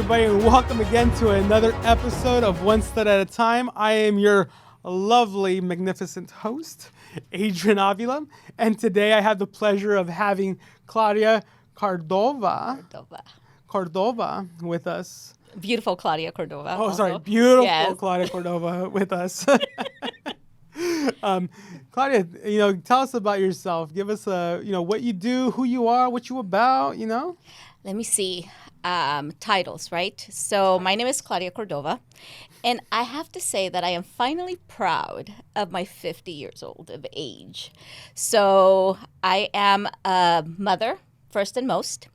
everybody, and welcome again to another episode of One Step at a Time. I am your lovely, magnificent host, Adrian Avila, and today I have the pleasure of having Claudia Cordova with us. Beautiful Claudia Cordova. Oh, also. sorry, beautiful Yes. Claudia Cordova with us. Claudia, tell us about yourself. Give us what you do, who you are, what you about. Let me see. Titles, right? So my name is Claudia Cordova, and I have to say that I am finally proud of my 50 years old of age. So I am a mother, first and most,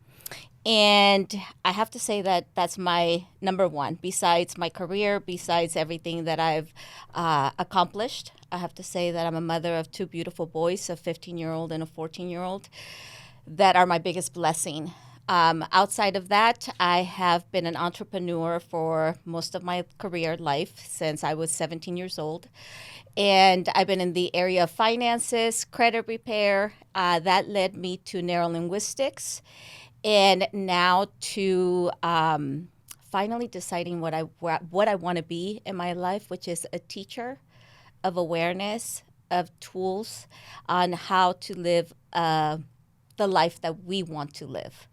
and I have to say that that's my number one. Besides my career, besides everything that I've accomplished, I have to say that I'm a mother of two beautiful boys, a 15-year-old and a 14-year-old, that are my biggest blessing. Outside of that, I have been an entrepreneur for most of my career life since I was 17 years old. And I've been in the area of finances, credit repair. That led me to neurolinguistics. And now to finally deciding what I want to be in my life, which is a teacher of awareness, of tools on how to live the life that we want to live.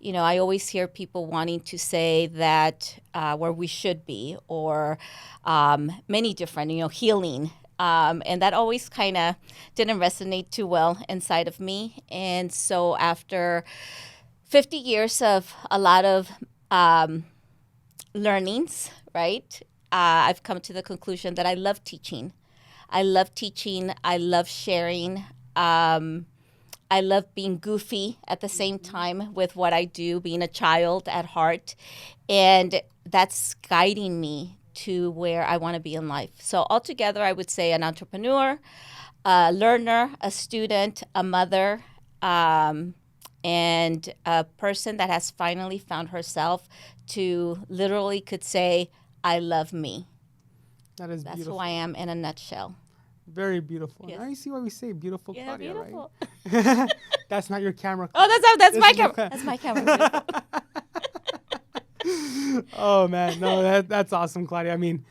I always hear people wanting to say that where we should be, or many different, healing. And that always kind of didn't resonate too well inside of me. And so after 50 years of a lot of learnings, right, I've come to the conclusion that I love teaching. I love sharing. I love being goofy at the same time with what I do, being a child at heart. And that's guiding me to where I want to be in life. So altogether, I would say an entrepreneur, a learner, a student, a mother, and a person that has finally found herself to literally could say, I love me. That's beautiful. Who I am in a nutshell. Very beautiful. Yes. Now you see why we say beautiful, Yeah, Claudia, beautiful. Right? That's not your camera. Oh, that's my camera. That's my camera. Oh, man. No, that's awesome, Claudia. I mean,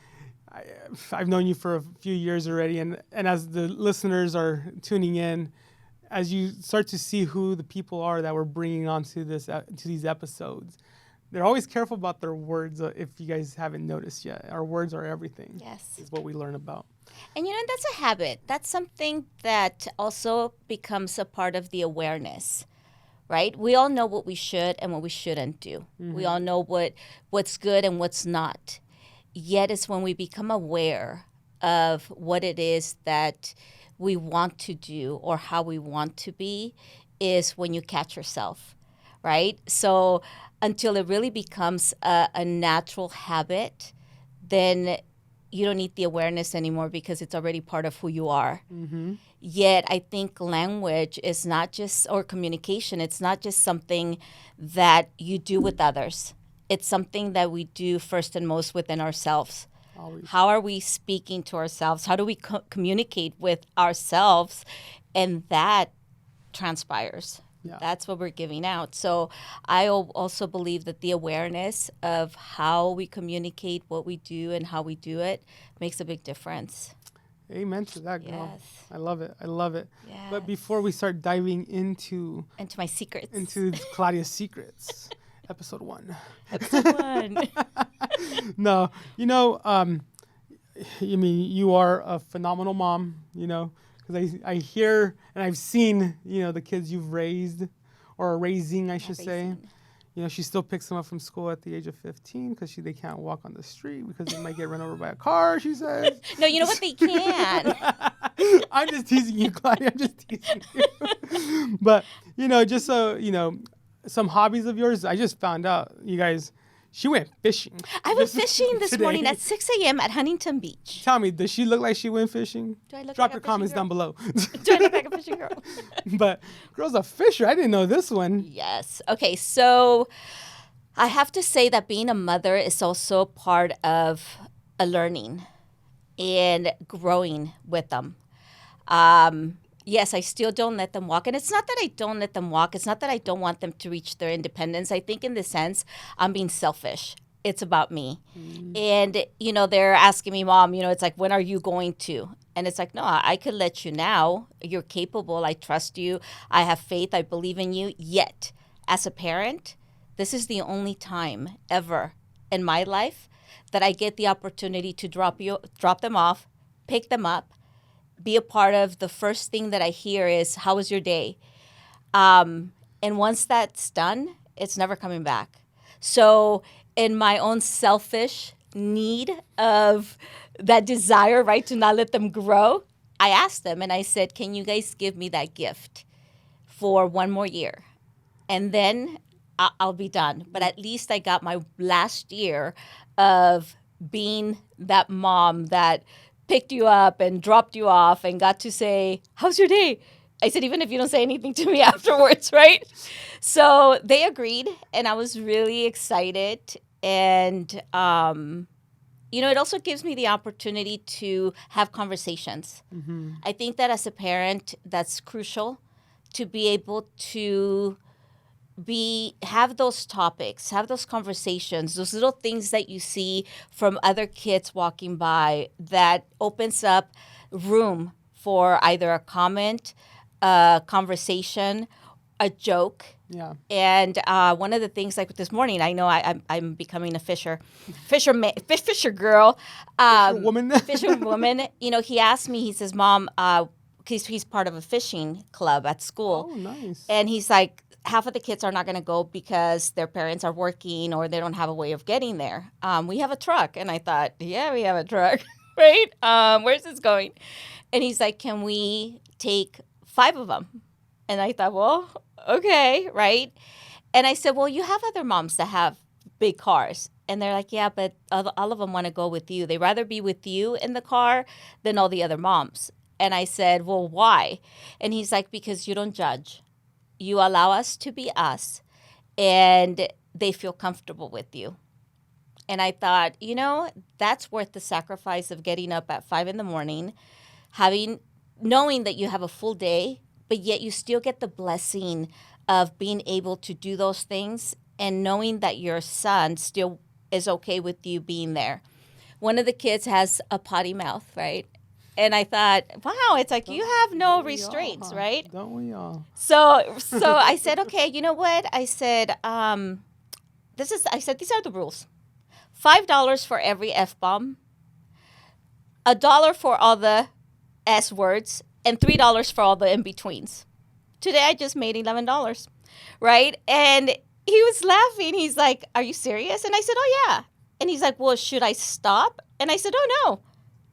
I've known you for a few years already, and as the listeners are tuning in, as you start to see who the people are that we're bringing onto to these episodes, they're always careful about their words. If you guys haven't noticed yet, our words are everything. Yes. Is what we learn about. And that's a habit. That's something that also becomes a part of the awareness, right? We all know what we should and what we shouldn't do. Mm-hmm. We all know what's good and what's not. Yet it's when we become aware of what it is that we want to do or how we want to be is when you catch yourself, right? So until it really becomes a natural habit, then you don't need the awareness anymore because it's already part of who you are. Mm-hmm. Yet I think language is not just, or communication, it's not just something that you do with others. It's something that we do first and most within ourselves. Always. How are we speaking to ourselves? How do we communicate with ourselves? And that transpires. Yeah. That's what we're giving out. So I also believe that the awareness of how we communicate, what we do, and how we do it makes a big difference. Amen to that, girl. Yes. I love it. Yes. But before we start diving into my secrets, into Claudia's secrets, episode 1. No, you are a phenomenal mom, because I hear and I've seen, the kids you've raised or are raising, I should say. She still picks them up from school at the age of 15 because they can't walk on the street because they might get run over by a car, she says. No, you know what? They can. I'm just teasing you, Claudia. I'm just teasing you. But, just so, some hobbies of yours, I just found out, you guys, she went fishing. I went fishing this morning at 6 a.m. at Huntington Beach. Tell me, does she look like she went fishing? Do I look Drop like your comments down below. Do I look like a fishing girl? But girl's a fisher. I didn't know this one. Yes. Okay, so I have to say that being a mother is also part of a learning and growing with them. Yes, I still don't let them walk. And it's not that I don't let them walk. It's not that I don't want them to reach their independence. I think in the sense I'm being selfish, it's about me. And, they're asking me, Mom, it's like, when are you going to? And it's like, no, I could let you now. You're capable. I trust you. I have faith. I believe in you. Yet, as a parent, this is the only time ever in my life that I get the opportunity to drop them off, pick them up, be a part of. The first thing that I hear is, how was your day? And once that's done, it's never coming back. So in my own selfish need of that desire, right, to not let them grow, I asked them and I said, can you guys give me that gift for one more year? And then I'll be done. But at least I got my last year of being that mom that picked you up and dropped you off and got to say, how's your day? I said, even if you don't say anything to me afterwards, right? So they agreed, and I was really excited. And, it also gives me the opportunity to have conversations. I think that as a parent, that's crucial to be able to have those topics, have those conversations, those little things that you see from other kids walking by that opens up room for either a comment, a conversation, a joke. Yeah. And one of the things, like this morning, I know I'm becoming a fisher girl, Woman. fisherwoman. He asked me. He says, "Mom, he's part of a fishing club at school." Oh, nice. And he's like, half of the kids are not going to go because their parents are working or they don't have a way of getting there. We have a truck. And I thought, yeah, we have a truck, right? Where's this going? And he's like, can we take 5 of them? And I thought, well, okay, right? And I said, well, you have other moms that have big cars. And they're like, yeah, but all of them want to go with you. They'd rather be with you in the car than all the other moms. And I said, well, why? And he's like, because you don't judge. You allow us to be us, and they feel comfortable with you. And I thought, that's worth the sacrifice of getting up at 5 a.m, knowing that you have a full day, but yet you still get the blessing of being able to do those things and knowing that your son still is okay with you being there. One of the kids has a potty mouth, right? And I thought, wow, it's like you have no restraints, right? Don't we all? So I said, okay, you know what? I said, these are the rules. $5 for every F-bomb, $1 for all the S words, and $3 for all the in-betweens. Today I just made $11, right? And he was laughing. He's like, are you serious? And I said, oh, yeah. And he's like, well, should I stop? And I said, oh, no.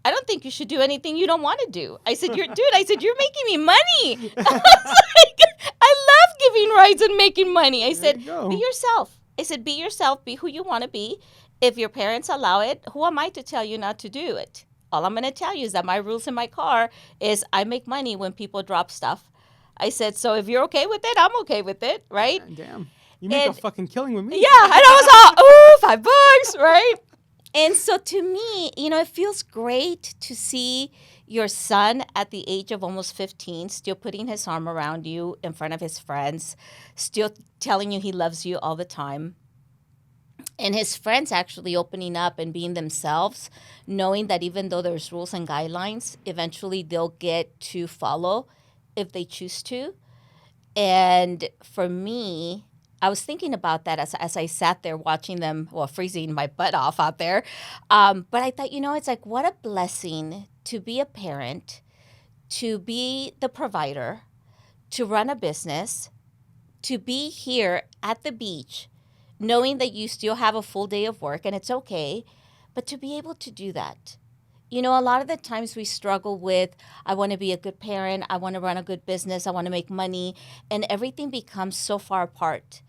I don't think you should do anything you don't want to do. I said, you're making me money. I was like, I love giving rides and making money. I said, be yourself. I said, be yourself. Be who you want to be. If your parents allow it, who am I to tell you not to do it? All I'm going to tell you is that my rules in my car is I make money when people drop stuff. I said, so if you're okay with it, I'm okay with it, right? Damn. You make a fucking killing with me. Yeah. And I was all, $5, right? And so to me, it feels great to see your son at the age of almost 15 still putting his arm around you in front of his friends, still telling you he loves you all the time. And his friends actually opening up and being themselves, knowing that even though there's rules and guidelines, eventually they'll get to follow if they choose to. And for me, I was thinking about that as I sat there watching them, freezing my butt off out there. But I thought, it's like, what a blessing to be a parent, to be the provider, to run a business, to be here at the beach, knowing that you still have a full day of work and it's okay, but to be able to do that. A lot of the times we struggle with, I want to be a good parent, I want to run a good business, I want to make money, and everything becomes so far apart.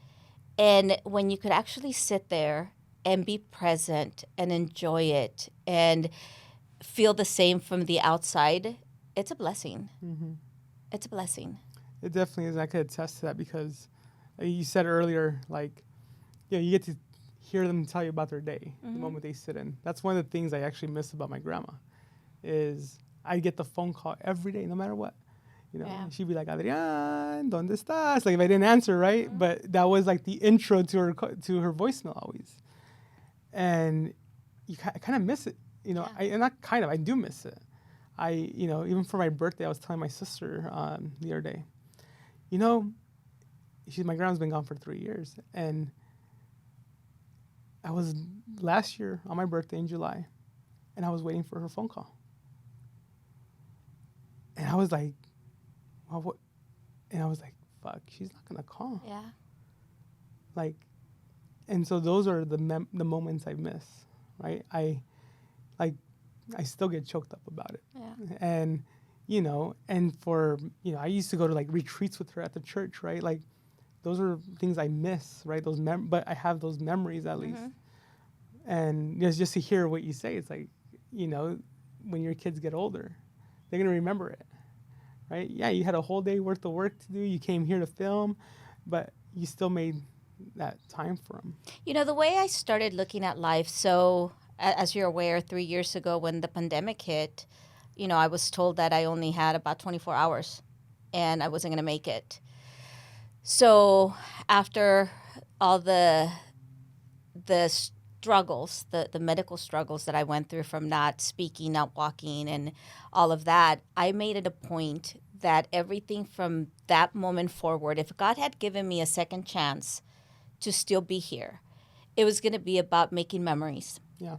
And when you could actually sit there and be present and enjoy it and feel the same from the outside, it's a blessing. Mm-hmm. It's a blessing. It definitely is. I could attest to that because you said earlier, you get to hear them tell you about their day, the moment they sit in. That's one of the things I actually miss about my grandma is I get the phone call every day, no matter what. She'd be like, Adrián, ¿dónde estás? Like if I didn't answer, right? But that was like the intro to her voicemail always. and I kind of miss it. And not kind of, I do miss it. Even for my birthday, I was telling my sister the other day, my grandma's been gone for 3 years, and I was last year on my birthday in July, and I was waiting for her phone call, and I was like, well, what? And I was like, fuck, she's not gonna call. Yeah. Like, and so those are the moments I miss, right? I still get choked up about it. Yeah. And, I used to go to like retreats with her at the church, right? Like, those are things I miss, right? But I have those memories at least. And just to hear what you say, it's like, when your kids get older, they're going to remember it, right? Yeah, you had a whole day worth of work to do. You came here to film, but you still made that time for them. The way I started looking at life, so as you're aware, 3 years ago when the pandemic hit, I was told that I only had about 24 hours and I wasn't going to make it. So after all the struggles, the medical struggles that I went through from not speaking, not walking, and all of that, I made it a point that everything from that moment forward, if God had given me a second chance to still be here, it was going to be about making memories. Yeah.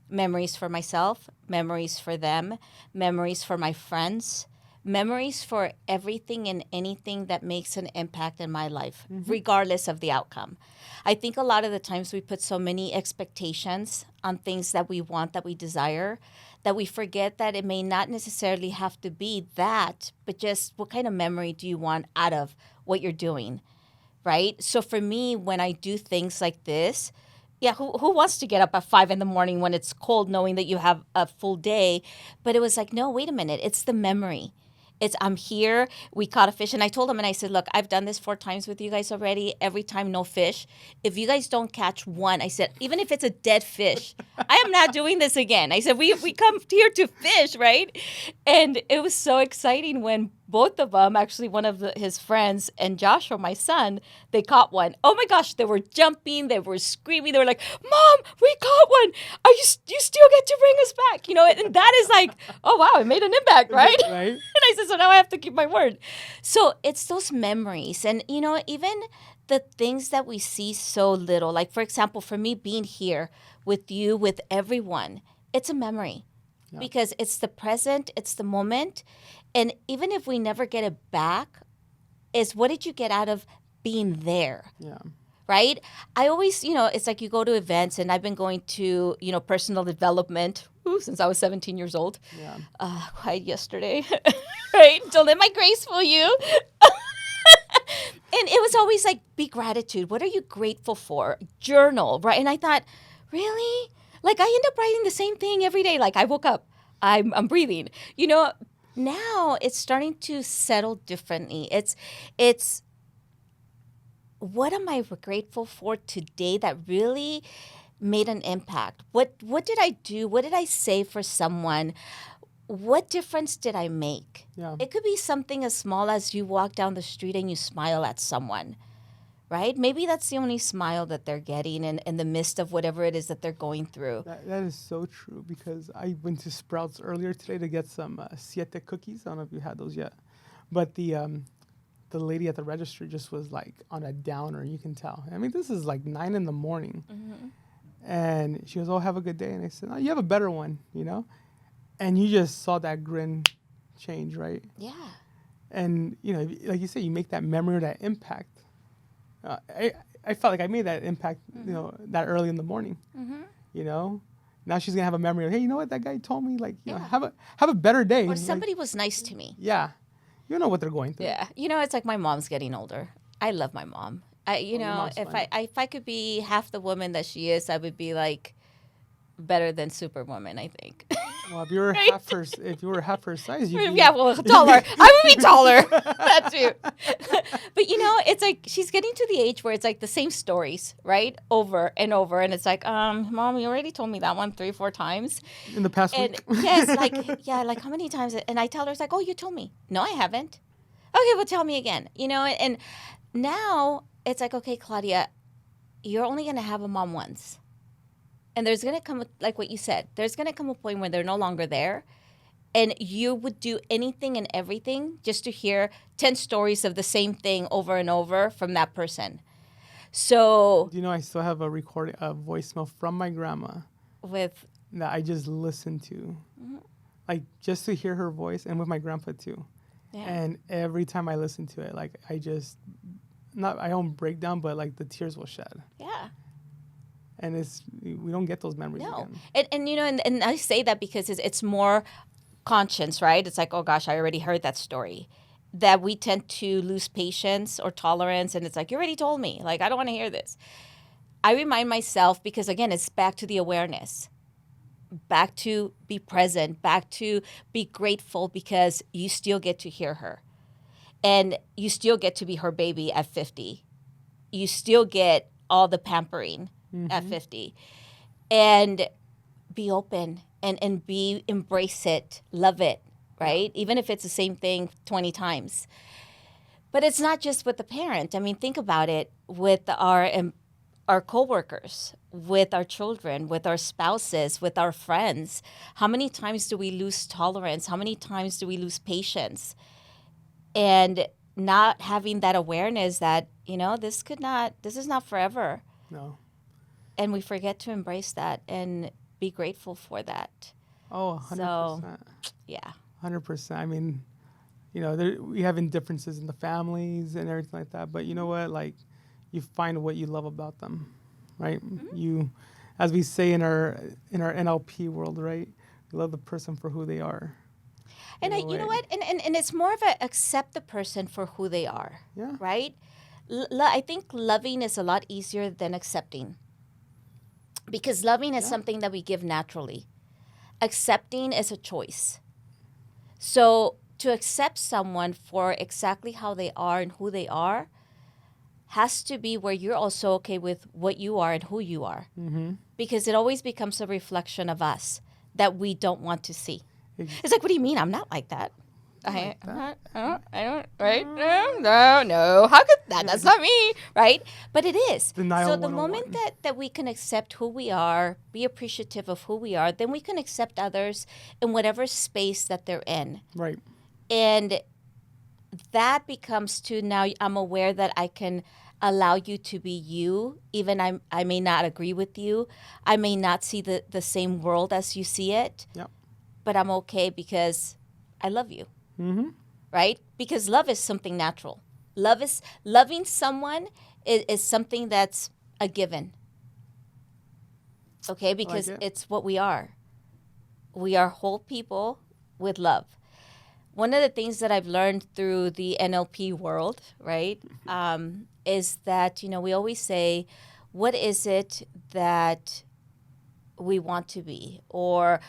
Memories for myself, memories for them, memories for my friends, memories for everything and anything that makes an impact in my life, regardless of the outcome. I think a lot of the times we put so many expectations on things that we want, that we desire, that we forget that it may not necessarily have to be that, but just what kind of memory do you want out of what you're doing, right? So for me, when I do things like this, yeah, who wants to get up at 5 a.m. when it's cold, knowing that you have a full day? But it was like, no, wait a minute. It's the memory. I'm here. We caught a fish. And I told him, and I said, look, I've done this 4 times with you guys already. Every time, no fish. If you guys don't catch one, I said, even if it's a dead fish, I am not doing this again. I said, we come here to fish, right? And it was so exciting when both of them, actually one of his friends and Joshua, my son, they caught one. Oh my gosh, they were jumping, they were screaming, they were like, Mom, we caught one. You still get to bring us back? And that is like, oh wow, it made an impact, right? Right. And I said, so now I have to keep my word. So it's those memories. And, even the things that we see so little, like for example, for me being here with you, with everyone, it's a memory. Yeah. Because it's the present, it's the moment. And even if we never get it back, is what did you get out of being there? Yeah. Right? I always, it's like you go to events, and I've been going to, personal development since I was 17 years old. Yeah. Cried yesterday. Right? Don't let my grace fool you. And it was always like, be gratitude. What are you grateful for? Journal, right? And I thought, really? Like, I end up writing the same thing every day. Like, I woke up, I'm breathing. Now it's starting to settle differently. It's what am I grateful for today that really made an impact? What did I do? What did I say for someone? What difference did I make? Yeah. It could be something as small as you walk down the street and you smile at someone, right? Maybe that's the only smile that they're getting in the midst of whatever it is that they're going through. That is so true, because I went to Sprouts earlier today to get some siete cookies. I don't know if you had those yet. But the lady at the register just was like on a downer, you can tell. I mean, this is like 9 a.m. Mm-hmm. And she goes, oh, have a good day. And I said, oh, you have a better one, And you just saw that grin change, right? Yeah. And, like you say, you make that memory or that impact. I felt like I made that impact, that early in the morning. Mm-hmm. Now she's gonna have a memory of, hey, you know what, that guy told me, like, have a better day. Or somebody was nice to me. Yeah, you know what they're going through. Yeah, it's like my mom's getting older. I love my mom. If I could be half the woman that she is, I would be like better than Superwoman, I think. Well, if you were right? if you were half her size, you'd be... Yeah, well, taller. I would be taller. That too. But it's like she's getting to the age where it's like the same stories, right, over and over, and it's like, Mom, you already told me that one 3-4 times in the past week. Yes, like how many times? And I tell her, it's like, oh, you told me. No, I haven't. Okay, well, tell me again. And now it's like, okay, Claudia, you're only gonna have a mom once. And there's going to come, like what you said, there's going to come a point when they're no longer there. And you would do anything and everything just to hear 10 stories of the same thing over and over from that person. So, Do you know I still have a recording, a voicemail from my grandma with, that I just listened to, like just to hear her voice, and with my grandpa too. yeah. And every time I listen to it, like I just, not, I don't break down, but like the tears will shed. Yeah. And we don't get those memories No. again. And you know, and I say that because it's more conscience, right? It's like, oh gosh, I already heard that story. That we tend to lose patience or tolerance. And it's like, you already told me. Like, I don't want to hear this. I remind myself because, again, it's back to the awareness, back to be present, back to be grateful because you still get to hear her. And you still get to be her baby at 50. You still get all the pampering at 50. And be open and embrace it, love it, right? Even if it's the same thing 20 times. But it's not just with the parent. I mean, think about it with our coworkers, with our children, with our spouses, with our friends. How many times do we lose tolerance? How many times do we lose patience? And not having that awareness that, this is not forever. No. And we forget to embrace that and be grateful for that. Oh, 100%. So, yeah. 100%. I mean, we having differences in the families and everything like that. But you know what? Like, you find what you love about them, right? You, as we say in our NLP world, right? You love the person for who they are. And you know what? And it's more of a accept the person for who they are. Yeah. Right? I think loving is a lot easier than accepting. Because loving is something that we give naturally. Accepting is a choice. So to accept someone for exactly how they are and who they are has to be where you're also okay with what you are and who you are. Mm-hmm. Because it always becomes a reflection of us that we don't want to see. It's like, what do you mean? I'm not like that. I don't, right? No. How could that? That's not me, right? But it is. Denial so the 101. moment that we can accept who we are, be appreciative of who we are, then we can accept others in whatever space that they're in. Right. And that becomes to now I'm aware that I can allow you to be you, even I may not agree with you. I may not see the same world as you see it. Yep. But I'm okay because I love you. Mm-hmm. Right? Because love is something natural. Loving someone is something that's a given. Okay? Because it's what we are. We are whole people with love. One of the things that I've learned through the NLP world, right, is that, we always say, what is it that we want to be? Or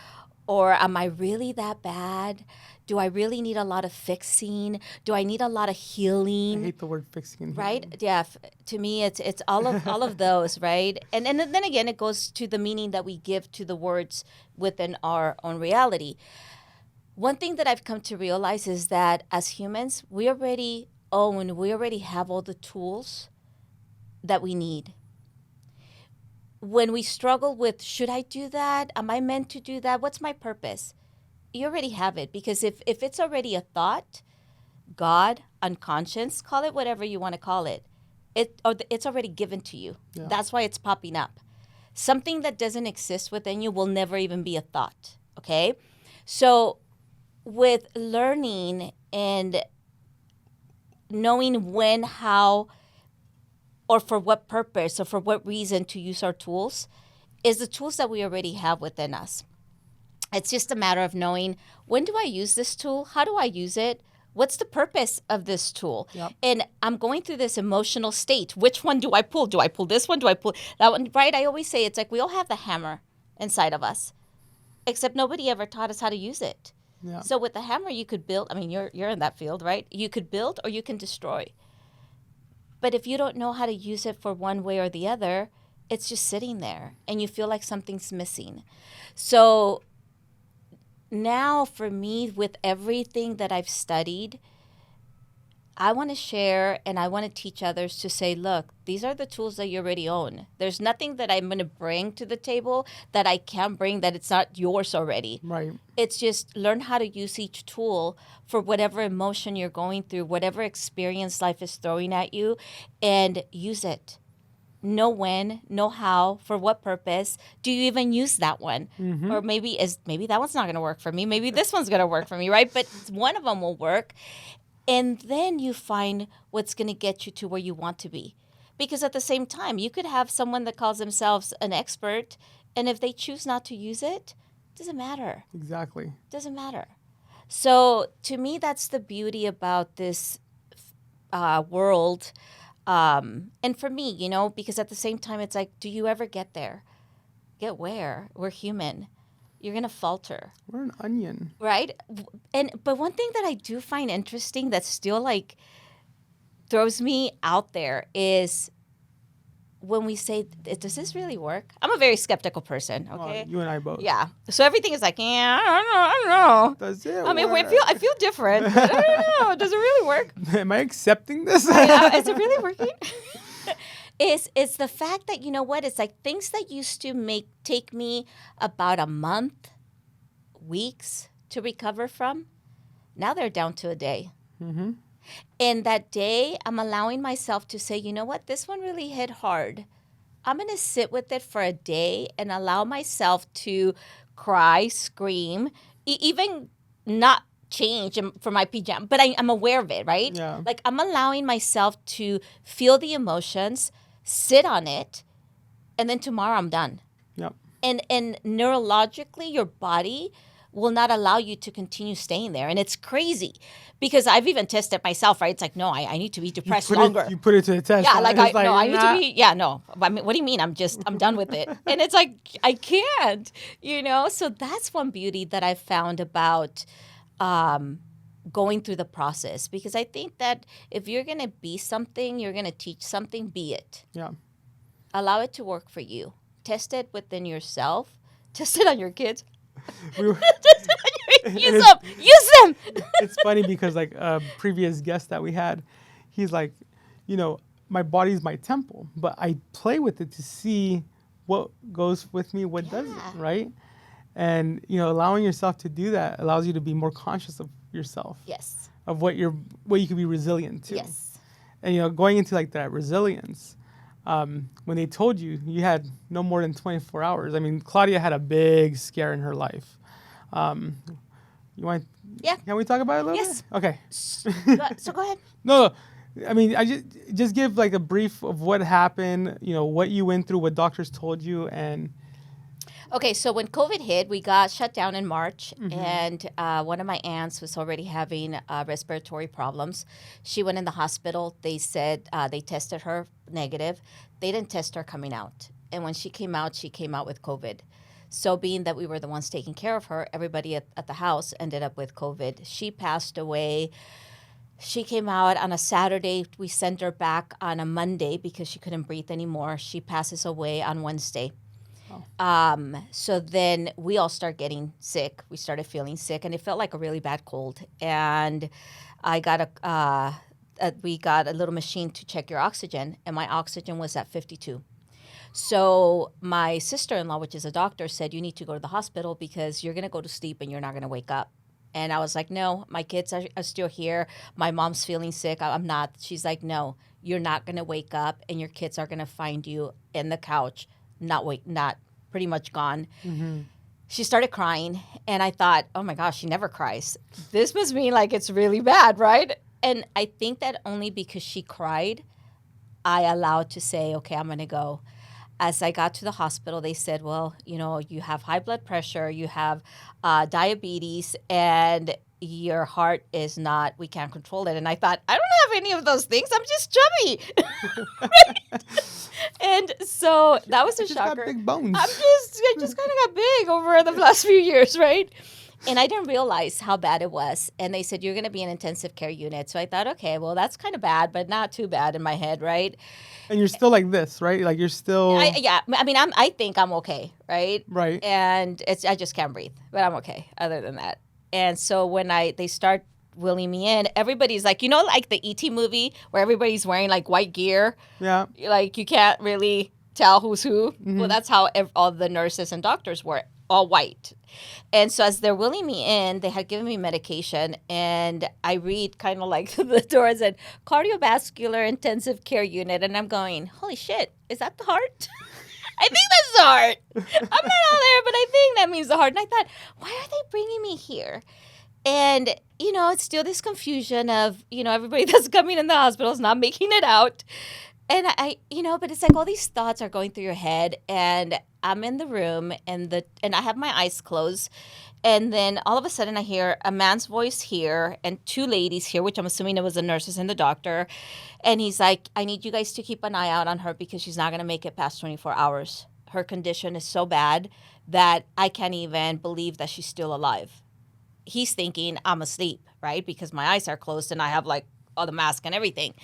am I really that bad? Do I really need a lot of fixing? Do I need a lot of healing? I hate the word fixing. Right? Yeah. To me, it's all of those, right? And then again, it goes to the meaning that we give to the words within our own reality. One thing that I've come to realize is that as humans, we already have all the tools that we need. When we struggle with, should I do that? Am I meant to do that? What's my purpose? You already have it, because if it's already a thought, God, unconscious, call it whatever you want to call it, it's already given to you. Yeah. That's why it's popping up. Something that doesn't exist within you will never even be a thought, okay? So with learning and knowing when, how, or for what purpose or for what reason to use our tools is the tools that we already have within us. It's just a matter of knowing, when do I use this tool? How do I use it? What's the purpose of this tool? Yep. And I'm going through this emotional state. Which one do I pull? Do I pull this one? Do I pull that one? Right? I always say it's like we all have the hammer inside of us, except nobody ever taught us how to use it. Yeah. So with the hammer, you could build. I mean, you're in that field, right? You could build or you can destroy. But if you don't know how to use it for one way or the other, it's just sitting there and you feel like something's missing. So now for me, with everything that I've studied, I want to share and I want to teach others to say, look, these are the tools that you already own. There's nothing that I'm going to bring to the table that I can bring that it's not yours already. Right. It's just learn how to use each tool for whatever emotion you're going through, whatever experience life is throwing at you, and use it. Know when, know how, for what purpose. Do you even use that one? Mm-hmm. Or maybe that one's not going to work for me. Maybe this one's going to work for me, right? But one of them will work. And then you find what's going to get you to where you want to be. Because at the same time, you could have someone that calls themselves an expert, and if they choose not to use it, it doesn't matter. Exactly. Doesn't matter. So to me, that's the beauty about this world. And for me, because at the same time, it's like, do you ever get there? Get where? We're human. You're going to falter. We're an onion. Right? But one thing that I do find interesting that still like throws me out there is when we say, does this really work? I'm a very skeptical person, okay? You and I both. Yeah. So everything is like, yeah, I don't know. Does it I mean, work? I feel different. But I don't know. Does it really work? Am I accepting this? Yeah, is it really working? It's the fact that, you know what? It's like things that used to take me about a month, weeks to recover from, now they're down to a day. Mm-hmm. In that day, I'm allowing myself to say, you know what? This one really hit hard. I'm going to sit with it for a day and allow myself to cry, scream, even not change for my pajama, but I'm aware of it, right? Yeah. Like I'm allowing myself to feel the emotions, sit on it, and then tomorrow I'm done. Yep. And neurologically, your body will not allow you to continue staying there. And it's crazy because I've even tested myself, right? It's like, no, I need to be depressed longer. You put it to the test. Yeah, right? I need to be, no. I mean, what do you mean? I'm done with it. And it's like, I can't, So that's one beauty that I've found about going through the process, because I think that if you're going to be something, you're going to teach something, be it. Yeah. Allow it to work for you. Test it within yourself. Test it on your kids. Use them. It's funny because like a previous guest that we had, he's like, my body's my temple, but I play with it to see what goes with me, what doesn't, right? And allowing yourself to do that allows you to be more conscious of yourself. Yes. Of what you can be resilient to. Yes. And going into like that resilience. When they told you had no more than 24 hours. I mean, Claudia had a big scare in her life. You want? Yeah. Can we talk about it a little bit? Okay. So go ahead. No, I mean, I just give like a brief of what happened. What you went through, what doctors told you, and. Okay, so when COVID hit, we got shut down in March, and one of my aunts was already having respiratory problems. She went in the hospital. They said they tested her negative. They didn't test her coming out. And when she came out with COVID. So being that we were the ones taking care of her, everybody at the house ended up with COVID. She passed away. She came out on a Saturday. We sent her back on a Monday because she couldn't breathe anymore. She passes away on Wednesday. So then we all start getting sick. We started feeling sick, and it felt like a really bad cold. And I got we got a little machine to check your oxygen, and my oxygen was at 52. So my sister-in-law, which is a doctor, said, you need to go to the hospital because you're going to go to sleep and you're not going to wake up. And I was like, no, my kids are still here. My mom's feeling sick. I'm not. She's like, no, you're not going to wake up, and your kids are going to find you in the couch, not pretty much gone. Mm-hmm. She started crying, and I thought, oh my gosh, she never cries. This must mean like it's really bad, right? And I think that only because she cried, I allowed to say, okay, I'm going to go. As I got to the hospital, they said, well, you have high blood pressure, you have diabetes, and your heart is not, we can't control it. And I thought, I don't have any of those things. I'm just chubby. Right? And so that was a shocker. Got big bones. I just kind of got big over the last few years, right? And I didn't realize how bad it was. And they said, you're going to be in intensive care unit. So I thought, okay, well, that's kind of bad, but not too bad in my head, right? And you're still like this, right? Like you're still... I think I'm okay, right? Right. And I just can't breathe, but I'm okay other than that. And so when wheeling me in, everybody's like, you know, like the E.T. movie where everybody's wearing like white gear. Yeah. Like you can't really tell who's who. Mm-hmm. Well, that's how all the nurses and doctors were, all white. And so as they're wheeling me in, they had given me medication, and I read kind of like the door said cardiovascular intensive care unit, and I'm going, holy shit, is that the heart? I think that's the heart. I'm not out there, but I think that means the heart. And I thought, why are they bringing me here? And, you know, it's still this confusion of, you know, everybody that's coming in the hospital is not making it out. And you know, but it's like all these thoughts are going through your head, and I'm in the room, and I have my eyes closed, and then all of a sudden I hear a man's voice here and two ladies here, which I'm assuming it was the nurses and the doctor, and he's like, I need you guys to keep an eye out on her because she's not going to make it past 24 hours. Her condition is so bad that I can't even believe that she's still alive. He's thinking I'm asleep, right? Because my eyes are closed and I have like all the mask and everything.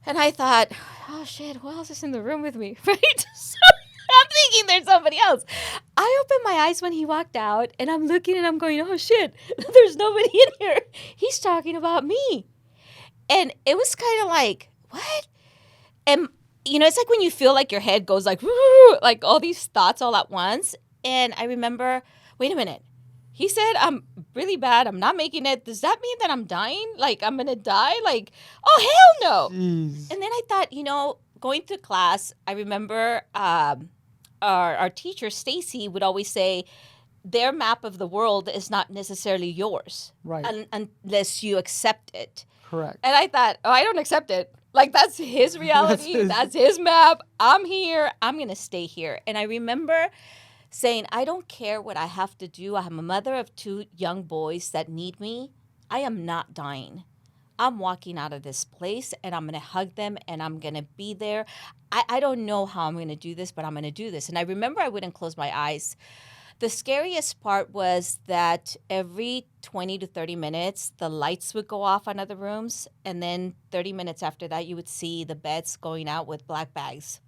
And I thought, oh shit, who else is in the room with me, right? So I'm thinking there's somebody else. I opened my eyes when he walked out, and I'm looking and I'm going, oh shit, there's nobody in here. He's talking about me. And it was kind of like, what? And, you know, it's like when you feel like your head goes like, like all these thoughts all at once. And I remember, wait a minute. He said, I'm really bad. I'm not making it. Does that mean that I'm dying? Like, I'm going to die? Like, oh, hell no. Jeez. And then I thought, you know, going to class, I remember our teacher, Stacy, would always say, their map of the world is not necessarily yours. Right. Unless you accept it. Correct. And I thought, oh, I don't accept it. Like, that's his reality. That's his map. I'm here. I'm going to stay here. And I remember saying, I don't care what I have to do. I'm a mother of two young boys that need me. I am not dying. I'm walking out of this place, and I'm going to hug them, and I'm going to be there. I don't know how I'm going to do this, but I'm going to do this. And I remember I wouldn't close my eyes. The scariest part was that every 20 to 30 minutes, the lights would go off on other rooms, and then 30 minutes after that, you would see the beds going out with black bags.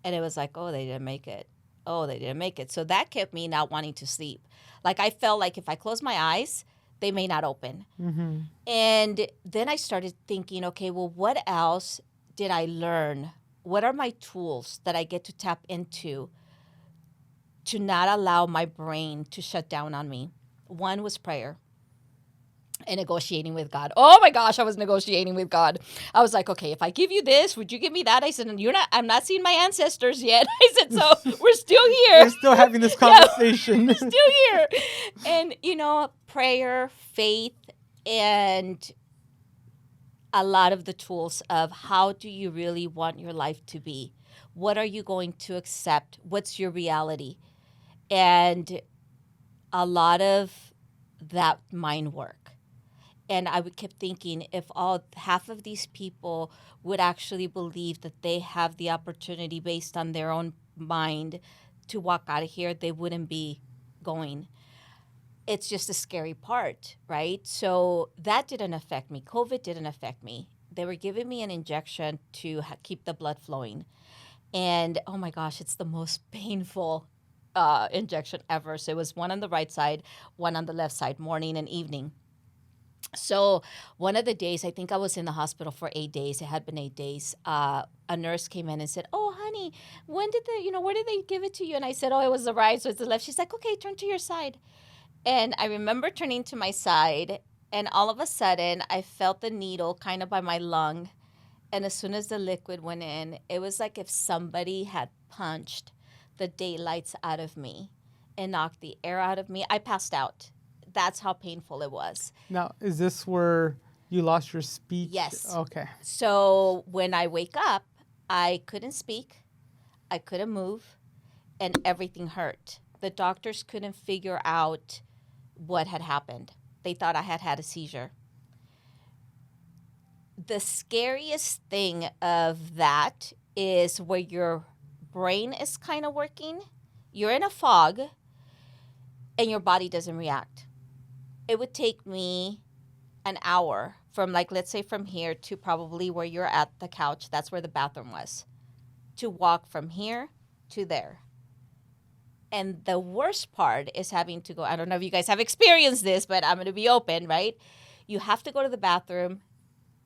And it was like, oh, they didn't make it. Oh, they didn't make it. So that kept me not wanting to sleep. Like I felt like if I close my eyes, they may not open. Mm-hmm. And then I started thinking, okay, well, what else did I learn? What are my tools that I get to tap into to not allow my brain to shut down on me? One was prayer and negotiating with God. Oh my gosh, I was negotiating with God. I was like, okay, if I give you this, would you give me that? I said, I'm not seeing my ancestors yet. I said, so we're still here. We're still having this conversation. We're still here. And, you know, prayer, faith, and a lot of the tools of how do you really want your life to be? What are you going to accept? What's your reality? And a lot of that mind work. And I kept thinking, if half of these people would actually believe that they have the opportunity based on their own mind to walk out of here, they wouldn't be going. It's just a scary part, right? So that didn't affect me. COVID didn't affect me. They were giving me an injection to keep the blood flowing. And, oh my gosh, it's the most painful injection ever. So it was one on the right side, one on the left side, morning and evening. So one of the days, I think I was in the hospital for 8 days. It had been 8 days. A nurse came in and said, oh, honey, where did they give it to you? And I said, oh, it was the right, so it's the left. She's like, okay, turn to your side. And I remember turning to my side, and all of a sudden, I felt the needle kind of by my lung. And as soon as the liquid went in, it was like if somebody had punched the daylights out of me and knocked the air out of me. I passed out. That's how painful it was. Now, is this where you lost your speech? Yes. Okay. So when I wake up, I couldn't speak, I couldn't move, and everything hurt. The doctors couldn't figure out what had happened. They thought I had had a seizure. The scariest thing of that is where your brain is kind of working. You're in a fog, and your body doesn't react. It would take me an hour from, like, let's say from here to probably where you're at the couch. That's where the bathroom was. To walk from here to there. And the worst part is having to go, I don't know if you guys have experienced this, but I'm going to be open, right? you have to go to the bathroom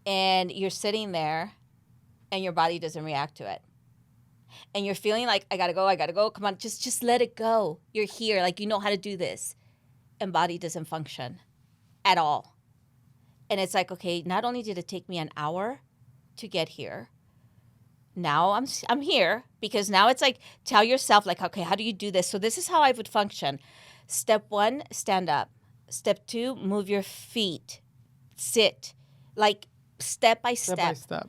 and you're sitting there and your body doesn't react to it. And you're feeling like, I gotta go. Come on, just let it go. You're here, like you know how to do this. And body doesn't function at all. And it's like, okay, not only did it take me an hour to get here, now I'm here, because now it's like, tell yourself like, okay, how do you do this? So this is how I would function. Step 1, stand up. Step 2, move your feet. Sit. Like step by Step by step.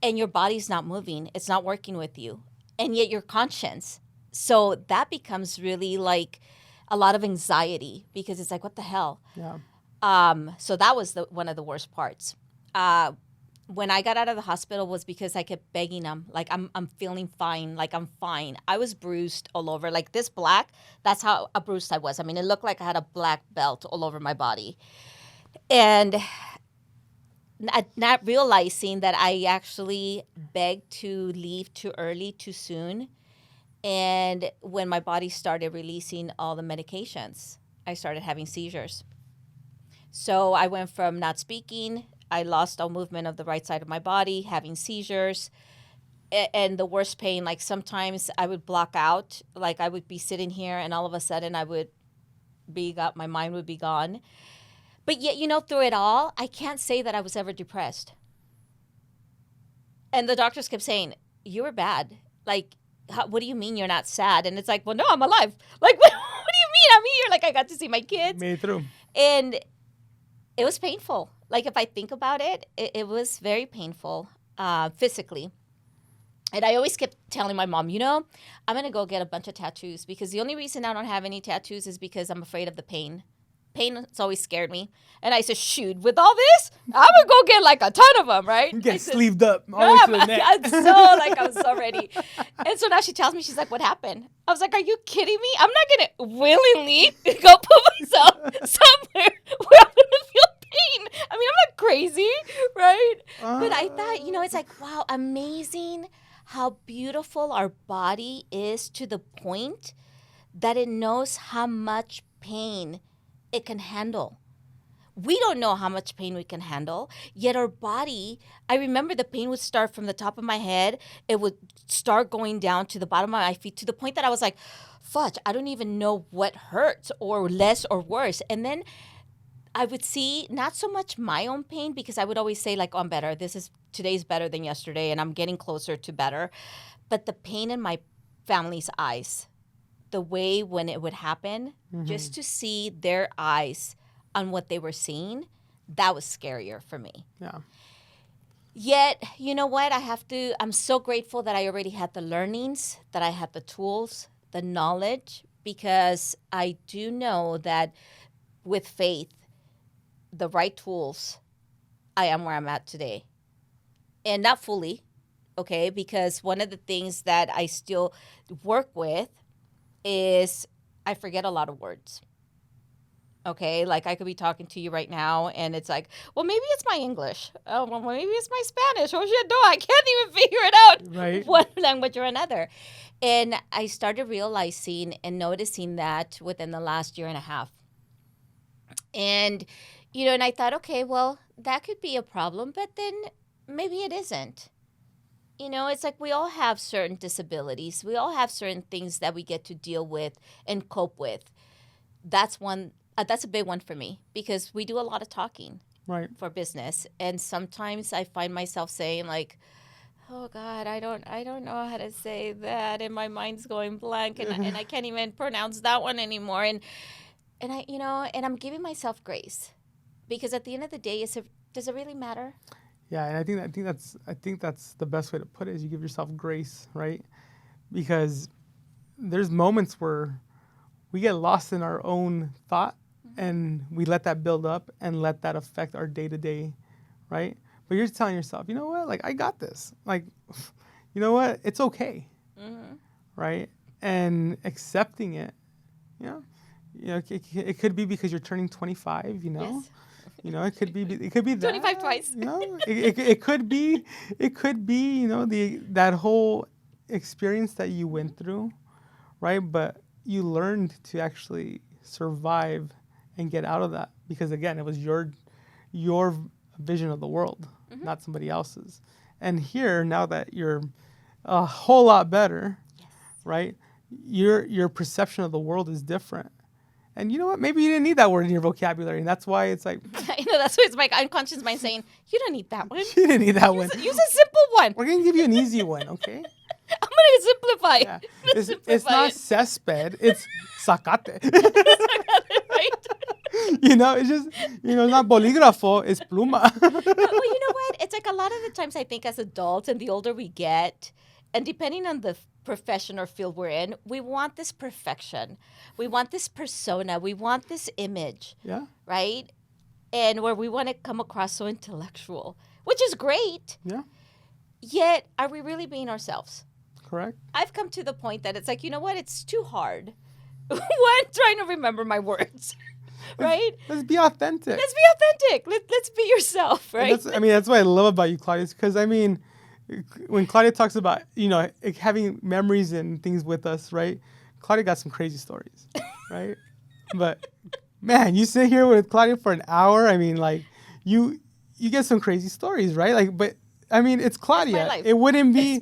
And your body's not moving. It's not working with you. And yet you're conscious. So that becomes really like a lot of anxiety, because it's like, what the hell? Yeah. So that was one of the worst parts. When I got out of the hospital was because I kept begging them, like, I'm feeling fine, like I'm fine. I was bruised all over, like this black, that's how bruised I was. I mean, it looked like I had a black belt all over my body. And not realizing that I actually begged to leave too early, too soon. And when my body started releasing all the medications, I started having seizures. So I went from not speaking, I lost all movement of the right side of my body, having seizures, and the worst pain. Like sometimes I would block out, like I would be sitting here and all of a sudden my mind would be gone. But yet, through it all, I can't say that I was ever depressed. And the doctors kept saying, you were bad. Like, what do you mean you're not sad? And it's like, well, no, I'm alive. Like, what do you mean I'm here? Like, I got to see my kids. Made it through. And it was painful. Like, if I think about it, it was very painful physically. And I always kept telling my mom, I'm going to go get a bunch of tattoos, because the only reason I don't have any tattoos is because I'm afraid of the pain. Pain has always scared me. And I said, shoot, with all this, I'm going to go get like a ton of them, right? Get sleeved up all the way to the neck. I was so ready. And so now she tells me, she's like, what happened? I was like, are you kidding me? I'm not going to willingly go put myself somewhere where I'm going to feel pain. I mean, I'm not crazy, right? But I thought, it's like, wow, amazing how beautiful our body is, to the point that it knows how much pain it can handle. We don't know how much pain we can handle, yet our body, I remember the pain would start from the top of my head. It would start going down to the bottom of my feet, to the point that I was like, fudge, I don't even know what hurts, or less or worse. And then I would see not so much my own pain, because I would always say like, oh, I'm better. Today's better than yesterday, and I'm getting closer to better. But the pain in my family's eyes, the way when it would happen, just to see their eyes on what they were seeing, that was scarier for me. Yeah. Yet, you know what? I'm so grateful that I already had the learnings, that I had the tools, the knowledge, because I do know that with faith, the right tools, I am where I'm at today. And not fully, okay? Because one of the things that I still work with is I forget a lot of words. Okay, like I could be talking to you right now and it's like, well, maybe it's my English. Oh, well, maybe it's my Spanish. Oh, shit, no, I can't even figure it out. Right. One language or another. And I started realizing and noticing that within the last year and a half. And, and I thought, okay, well, that could be a problem, but then maybe it isn't. It's like we all have certain disabilities. We all have certain things that we get to deal with and cope with. That's a big one for me, because we do a lot of talking for business. And sometimes I find myself saying like, oh God, I don't know how to say that. And my mind's going blank and I can't even pronounce that one anymore. And I, and I'm giving myself grace, because at the end of the day, does it really matter? Yeah, and I think that's the best way to put it, is you give yourself grace, right? Because there's moments where we get lost in our own thought, and we let that build up and let that affect our day-to-day, right? But you're telling yourself, you know what? Like, I got this. Like, you know what? It's okay, right? And accepting it, it could be because you're turning 25, Yes. It could be that 25 twice. It could be that whole experience that you went through, right? But you learned to actually survive and get out of that, because again, it was your your vision of the world, not somebody else's. And here, now that you're a whole lot better, right? Your perception of the world is different. And you know what? Maybe you didn't need that word in your vocabulary, and that's why it's like I know, that's why it's my unconscious mind saying, you don't need that one. you didn't need that one. Use a simple one. We're gonna give you an easy one, okay? I'm going to simplify. Yeah. It's not césped, it's zacate. Right? You know, it's just, you know, not bolígrafo, it's pluma. Well, you know what? It's like a lot of the times I think as adults and the older we get, and depending on the profession or field we're in, we want this perfection. We want this persona. We want this image. Yeah. Right? And where we want to come across so intellectual, which is great. Yeah. Yet, are we really being ourselves? Correct. I've come to the point that it's like, you know what? It's too hard. One, trying to remember my words. Right? Let's be authentic. Let's be authentic. Let's be yourself, right? That's what I love about you, Claudia, because I mean, when Claudia talks about, you know, having memories and things with us, right? Claudia got some crazy stories, right? But man, you sit here with Claudia for an hour. I mean, like you get some crazy stories, right? Like, but I mean, it's Claudia. It's my life. It wouldn't be,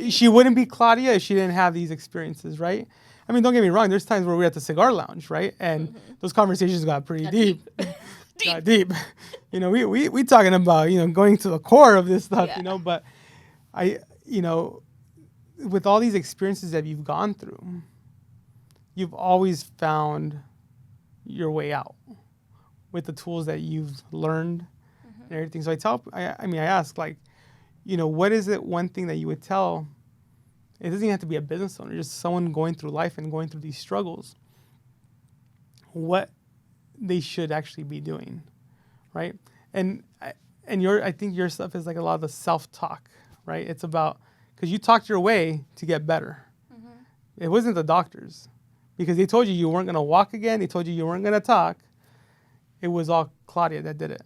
she wouldn't be Claudia if she didn't have these experiences, right? I mean, don't get me wrong. There's times where we're at the cigar lounge, right? And those conversations got pretty deep. Got deep. You know, we talking about, you know, going to the core of this stuff, you know, but you know, with all these experiences that you've gone through, you've always found your way out with the tools that you've learned and everything. So I ask, like, you know, what is it one thing that you would tell? It doesn't even have to be a business owner, just someone going through life and going through these struggles, what they should actually be doing, right? And I think your stuff is like a lot of the self-talk, right? It's about, because you talked your way to get better. It wasn't the doctors, because they told you weren't going to walk again. They told you weren't going to talk. It was all Claudia that did it.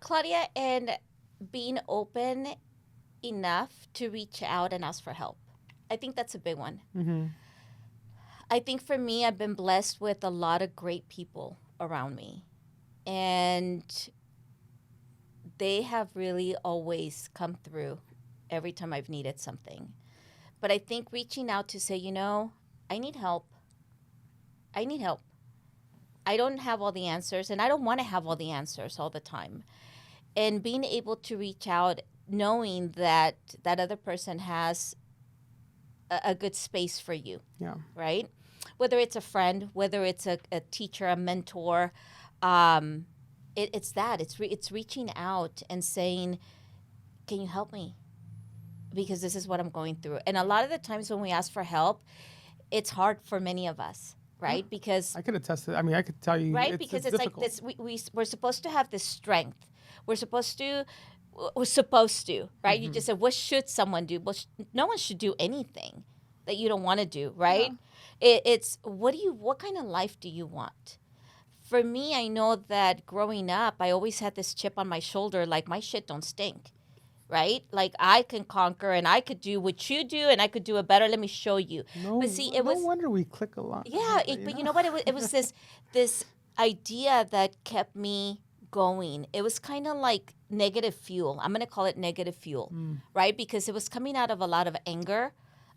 Claudia, and being open enough to reach out and ask for help. I think that's a big one. I think for me, I've been blessed with a lot of great people around me. And they have really always come through every time I've needed something. But I think reaching out to say, you know, I need help. I need help. I don't have all the answers, and I don't want to have all the answers all the time. And being able to reach out, knowing that that other person has a good space for you, right? Whether it's a friend, whether it's a teacher, a mentor, it's reaching out and saying, can you help me? Because this is what I'm going through. And a lot of the times when we ask for help, it's hard for many of us, right? Because I could attest to it. I mean, I could tell you, right? Because it's like this, we're supposed to have this strength. We're supposed to, right? You just said, what should someone do? Well, no one should do anything that you don't want to do, right? It's what kind of life do you want? For me, I know that growing up, I always had this chip on my shoulder, like my shit don't stink, right? Like I can conquer and I could do what you do and I could do it better. Let me show you. But see, no wonder we click a lot. Yeah, but you know what? It was this idea that kept me going. It was kind of like negative fuel. I'm going to call it negative fuel, right? Because it was coming out of a lot of anger,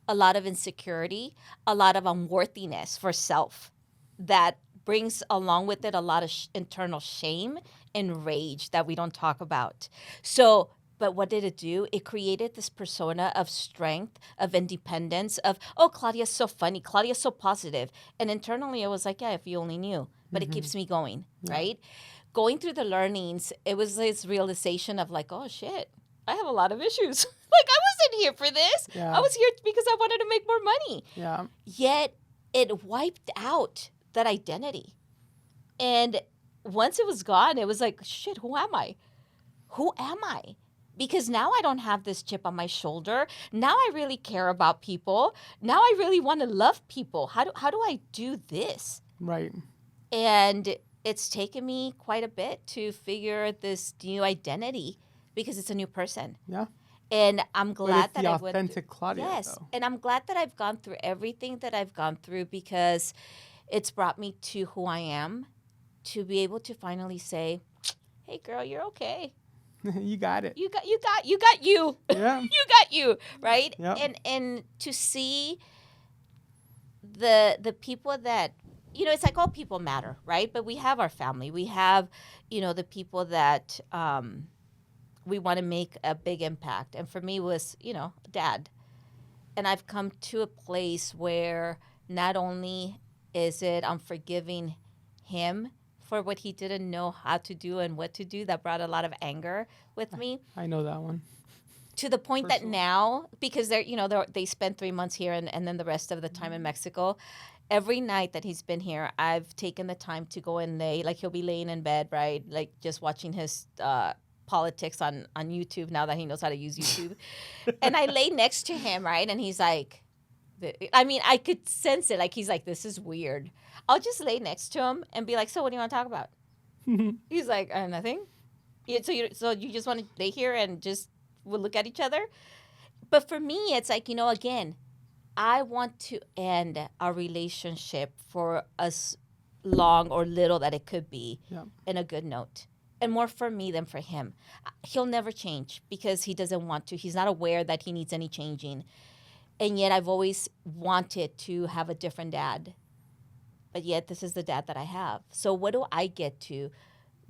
a lot of insecurity, a lot of unworthiness for self that brings along with it a lot of internal shame and rage that we don't talk about. So, but what did it do? It created this persona of strength, of independence, of, oh, Claudia's so funny, Claudia's so positive. And internally, I was like, yeah, if you only knew. But it keeps me going, right? Going through the learnings, it was this realization of like, oh, shit, I have a lot of issues. Like, I wasn't here for this. Yeah. I was here because I wanted to make more money. Yeah. Yet, it wiped out that identity. And once it was gone, it was like, shit, who am I? Who am I? Because now I don't have this chip on my shoulder. Now I really care about people. Now I really want to love people. How do I do this? Right. And it's taken me quite a bit to figure this new identity because it's a new person. Yeah. And I'm glad that I went through authentic Claudia. Yes. Though. And I'm glad that I've gone through everything that I've gone through because it's brought me to who I am. to be able to finally say, hey girl, you're okay. You got it. You got you. Yeah. You got you, right? Yep. And to see the people that, it's like all people matter, right? But we have our family. We have, the people that we want to make a big impact. And for me was, dad. And I've come to a place where not only is it I'm forgiving him for what he didn't know how to do and what to do, that brought a lot of anger with me. I know that one. To the point that Personal. now, because they spent 3 months here and then the rest of the time in Mexico, every night that he's been here, I've taken the time to go and lay, like he'll be laying in bed, right? Like just watching his politics on YouTube now that he knows how to use YouTube. And I lay next to him, right? And he's like, I could sense it. Like, he's like, this is weird. I'll just lay next to him and be like, so what do you want to talk about? He's like, nothing. Yeah, so you just want to lay here and just we'll look at each other? But for me, it's like, again, I want to end our relationship for as long or little that it could be in a good note. And more for me than for him. He'll never change because he doesn't want to. He's not aware that he needs any changing. And yet I've always wanted to have a different dad. But yet this is the dad that I have. So what do I get to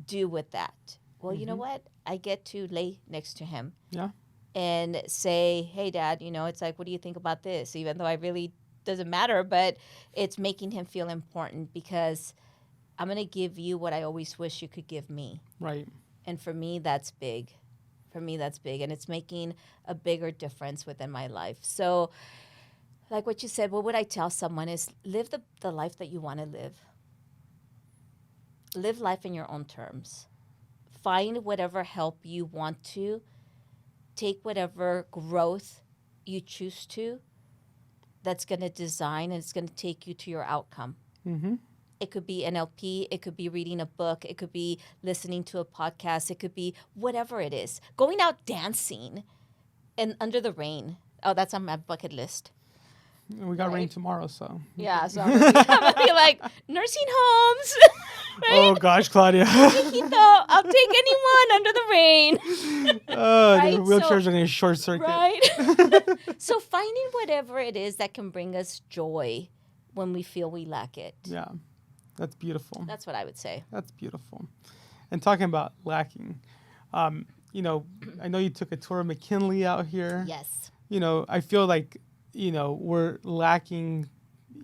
do with that? Well, you know what? I get to lay next to him. Yeah. And say, hey, Dad, it's like, what do you think about this? Even though I really doesn't matter, but it's making him feel important because I'm going to give you what I always wish you could give me. Right. And for me, that's big. And it's making a bigger difference within my life. So like what you said, what would I tell someone is live the life that you want to live. Live life in your own terms. Find whatever help you want to. Take whatever growth you choose to that's going to design and it's going to take you to your outcome. Mm-hmm. It could be NLP. It could be reading a book. It could be listening to a podcast. It could be whatever it is. Going out dancing and under the rain. Oh, that's on my bucket list. We got rain tomorrow, so. Yeah, so I'm gonna be like, nursing homes. Right? Oh, gosh, Claudia. I'll take anyone under the rain. Right? The wheelchairs are going to short circuit. Right. So finding whatever it is that can bring us joy when we feel we lack it. Yeah, that's beautiful. That's what I would say. That's beautiful. And talking about lacking, I know you took a tour of McKinley out here. Yes. I feel like, we're lacking,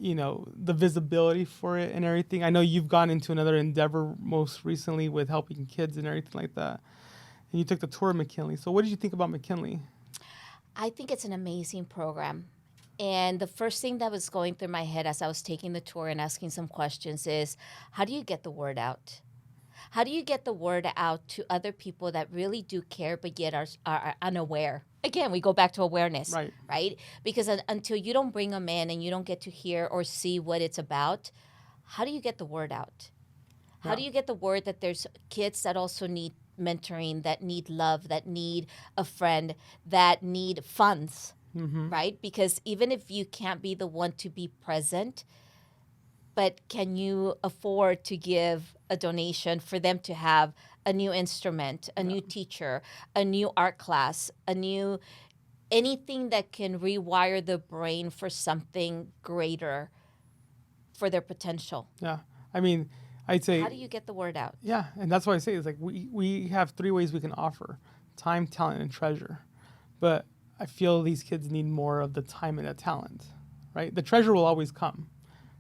the visibility for it and everything. I know you've gone into another endeavor most recently with helping kids and everything like that. And you took the tour of McKinley. So what did you think about McKinley? I think it's an amazing program. And the first thing that was going through my head as I was taking the tour and asking some questions is, how do you get the word out? How do you get the word out to other people that really do care but yet are unaware? Again, we go back to awareness, right? Because until you don't bring them in and you don't get to hear or see what it's about, how do you get the word out? How do you get the word that there's kids that also need mentoring, that need love, that need a friend, that need funds, right? Because even if you can't be the one to be present, but can you afford to give a donation for them to have a new instrument, a new teacher, a new art class, anything that can rewire the brain for something greater for their potential? Yeah. I mean, I'd say... How do you get the word out? Yeah, and that's why I say it's like we have 3 ways we can offer: time, talent, and treasure. But I feel these kids need more of the time and the talent, right? The treasure will always come,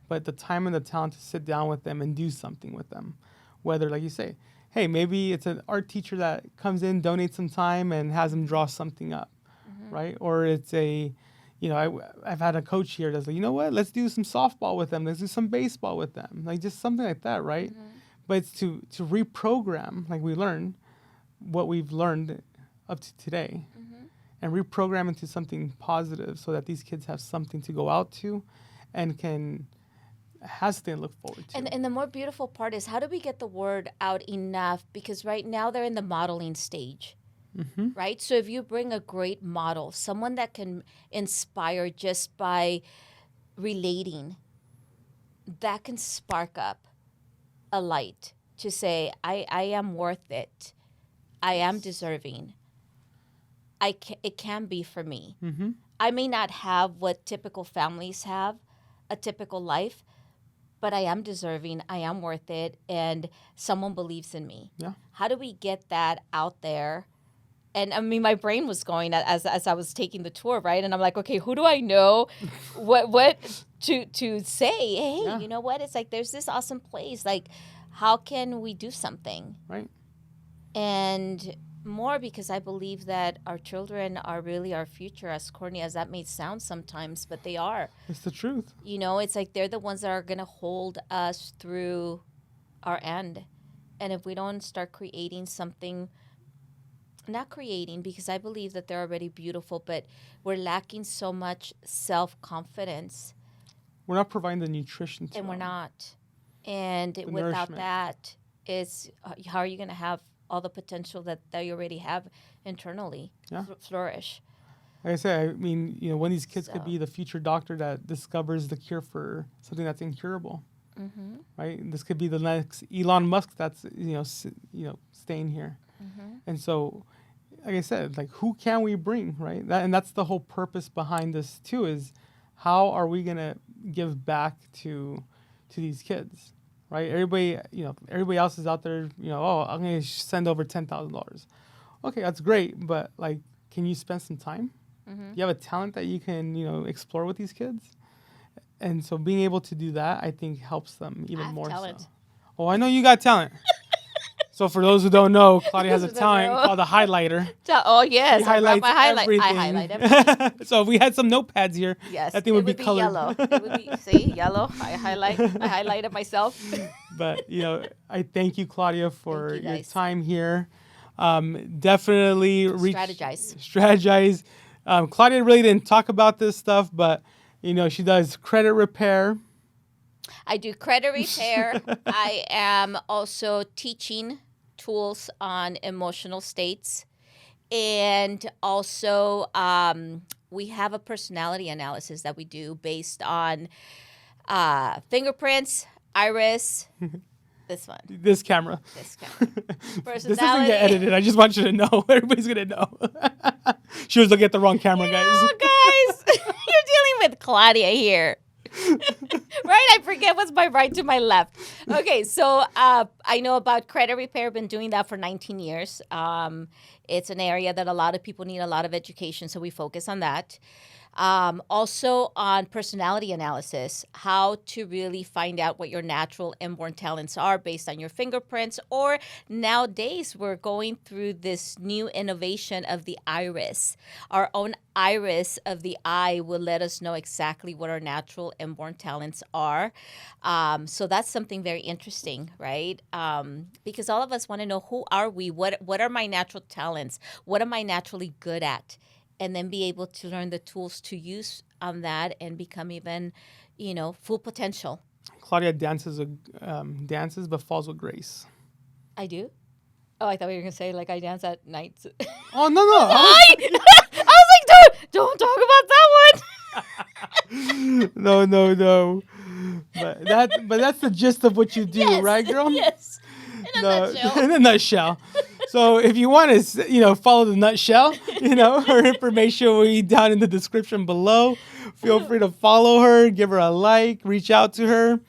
but the time and the talent to sit down with them and do something with them. Whether, like you say, hey, maybe it's an art teacher that comes in, donates some time, and has them draw something up, right? Or it's I've had a coach here that's like, you know what, let's do some softball with them. Let's do some baseball with them. Like just something like that, right? But it's to reprogram, like we learn what we've learned up to today and reprogram into something positive so that these kids have something to go out to and has something to look forward to. And the more beautiful part is, how do we get the word out enough? Because right now they're in the modeling stage. Right? So if you bring a great model, someone that can inspire just by relating, that can spark up a light to say, I am worth it. I am deserving. It can be for me. Mm-hmm. I may not have what typical families have, a typical life, but I am deserving. I am worth it. And someone believes in me. Yeah. How do we get that out there? And I mean, my brain was going as I was taking the tour, right? And I'm like, okay, who do I know? what to say? Hey, Yeah. you know what? It's like there's this awesome place. Like, how can we do something? Right. And more because I believe that our children are really our future, as corny as that may sound sometimes, but they are. It's the truth. You know, it's like they're the ones that are going to hold us through our end. And if we don't start creating something, not creating, because I believe that they're already beautiful, but we're lacking so much self-confidence. We're not providing the nutrition to And we're them. not. And The without nourishment. that, how are you going to have all the potential that you already have internally Yeah. flourish? Like I said, I mean, one of these kids could So- be the future doctor that discovers the cure for something that's incurable, Mm-hmm. right? And this could be the next Elon Musk that's staying here. Mm-hmm. And so, like I said, like who can we bring, right? And that's the whole purpose behind this too, is how are we gonna give back to these kids, right? Everybody else is out there, oh, I'm gonna send over $10,000. Okay, that's great, but like, can you spend some time? Mm-hmm. You have a talent that you can, explore with these kids. And so being able to do that, I think helps them even I have more talent. so. Oh, I know you got talent. So for those who don't know, Claudia has a Those who don't talent know. called a highlighter. Oh, yes. She I brought highlights my highlight. everything. I highlight everything. So if we had some notepads here, Yes. that thing would be colored. yellow. It would be, see, yellow. I highlighted myself. But, I thank you, Claudia, for Thank you, your guys. time here. Definitely Strategize. Strategize. Claudia really didn't talk about this stuff, but, she does credit repair. I do credit repair. I am also teaching tools on emotional states. And also, we have a personality analysis that we do based on fingerprints, iris, this one, This camera. this kind. This doesn't get edited. I just want you to know. Everybody's going to know. She was looking at the wrong camera, guys. Oh, guys, you're dealing with Claudia here. Right? I forget what's my right to my left. Okay, so I know about credit repair. I've been doing that for 19 years. It's an area that a lot of people need a lot of education, so we focus on that. Also on personality analysis, how to really find out what your natural inborn talents are based on your fingerprints. Or nowadays, we're going through this new innovation of the iris. Our own iris of the eye will let us know exactly what our natural inborn talents are. So that's something very interesting, right? Because all of us want to know, who are we? What are my natural talents? What am I naturally good at? And then be able to learn the tools to use on that and become even, full potential. Claudia dances but falls with grace. I do? Oh, I thought you were going to say, like, I dance at night. Oh, no. I was like, don't talk about that one. No. But that's the gist of what you do, Yes, right, girl? Yes. In a nutshell. In a nutshell. So if you want to, follow the nutshell, her information will be down in the description below. Feel free to follow her, give her a like, reach out to her.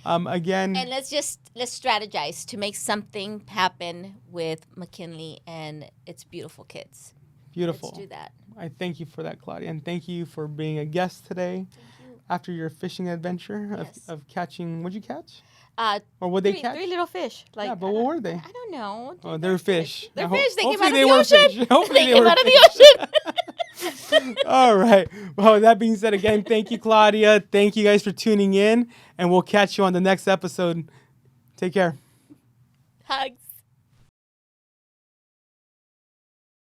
Again. And let's strategize to make something happen with McKinley and its beautiful kids. Beautiful. Let's do that. I thank you for that, Claudia, and thank you for being a guest today. Thank you. After your fishing adventure Yes. of catching, what'd you catch? 3 catch? little fish. Like, Yeah, but what were they? I don't know. Oh, they're fish. They're Now, fish. They came hopefully out of they the were ocean. fish. Hopefully They they came were out of the ocean. All right. Well, with that being said, again, thank you, Claudia. Thank you guys for tuning in, and we'll catch you on the next episode. Take care. Hugs.